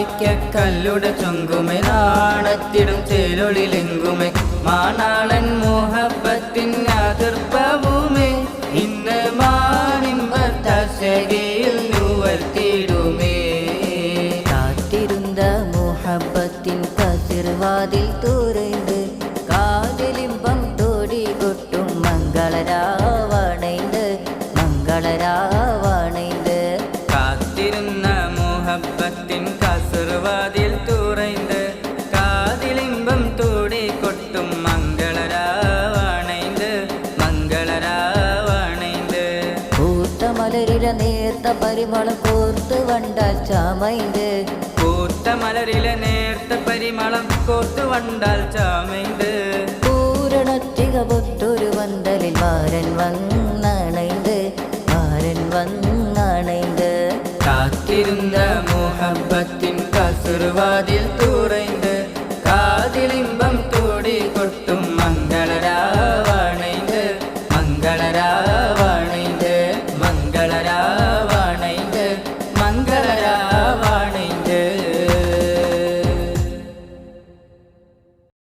മാണിക്യക്കല്ലുടെ ചൊങ്കുമെ നാണത്തിടും ചേലൊളിലെങ്കുമെ മാനാളൻ മോഹബത്തിൻ അതിർപ്പവുമേ ഇന്ന് മാനിമ്പത്തശകയിൽ നുവർത്തിടുമേ കാത്തിരുന്ന മോഹബത്തിൻ കതിർവാതിൽ തുറந்து കാതിലിമ്പം തോടി കൊട്ടും മംഗളരാവണൈந்து മംഗളരാവണൈந்து കാത്തിരുന്ന മോഹബത്തിൻ കതിർവാതിൽ തുറந்து കാതിലിമ്പം തോടി കൊട്ടും മംഗളരാവണൈந்து മംഗളരാവണൈந்து പൂത്ത മലരില നേർത്ത പരിമളം കോർത്ത് വണ്ടാൽ ചാമൈந்து പൂത്ത മലരിലെ നേർത്ത പരിമളം കോർത്തു വണ്ടാൽ ചാമൈந்து പൂരണത്തിക പൊട്ടൊരു വന്തലിൽ മാരൻ വന്നണൈந்து മാരൻ വന്നണൈந்து കാത്തിരുന്ന മോഹബത്തിൻ കസുർവാതിൽ തുറൈந்து കാതിലിമ്പം തോടി കൊട്ടും മംഗളരാവണൈந்து മംഗളരാവ